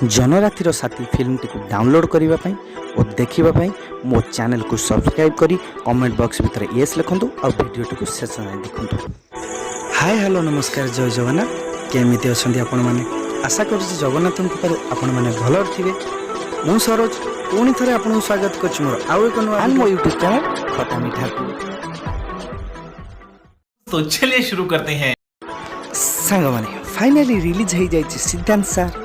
जनरातिर साथी फिल्मटी को डाउनलोड करने और देखापी मो चैनल को सब्सक्राइब करी कमेंट बॉक्स भितर येस लिखुँ और वीडियो को शेष जाए देखूँ। हाय हेलो नमस्कार जय जगन्नाथ केमिति अछंती आपण माने आशा करी जगन्नाथ कृपार आपण माने भल थे। मु सरोज पुणी थे आपको स्वागत कर मोर आउ एक नुआ मो यूट्यूब चैनल खटा मीठा को। तो चलिए शुरू करते हैं। सांग माने फाइनली रिलीज हो जाए सिद्धांत सार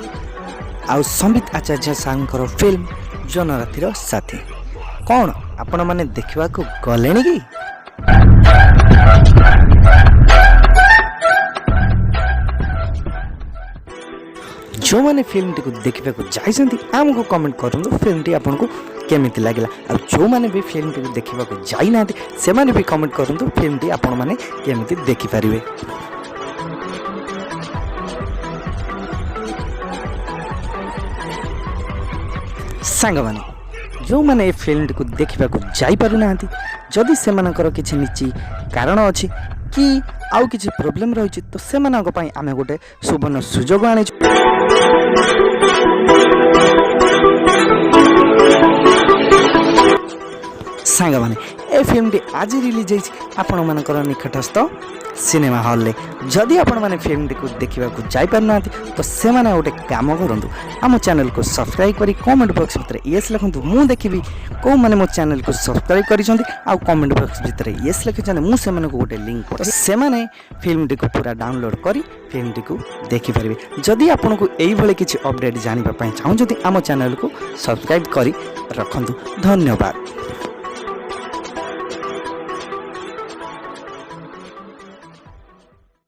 आउ संबित आचार्य सार फिल्म जनरातिर साथी। कौन आपण माने देखा गले कि जो मैंने फिल्म टी को देखा जाइछन्ति आमको कमेंट करूँ फिल्म टी आपको केमिति लागला। आ जो मैंने भी फिल्म टी को देखा जाई ना से माने भी कमेंट करूँ फिल्म टी आपण माने केमिति देखि पारिबे। सांग माने जो मैंने ये फिल्म टी को देखा जाई पारु नाहंती जदि से मानकर किछि निची कारण अछि कि आउ किछि प्रॉब्लम रही तो से मानक पई आमे गोटे सुवर्ण सुजोग आनी। सांग माने ए फिल्म टी आज रिलीज होइछि आपण मानकर निकटस्थ सिनेमा हॉल ले। जदि आपण माने फिल्म टी को देखा जाई पार ना तो से माने गोटे काम करंतु आम चैनल को सब्सक्राइब करी कमेंट बॉक्स भितर येस लिखंतु। मु देखिबी को माने मो चैनल को सब्सक्राइब करिसंती आ कमेंट बॉक्स भितर येस लिखिछन मु से माने को गोटे लिंक पठ से माने फिल्म टी को पूरा डाउनलोड करी फिल्म टी को देखि पारिबे। जदि आपण को एई भले किछि अपडेट जानिबा पई चाहौ जदि आम चैनल को सब्सक्राइब करी रखंतु। धन्यवाद।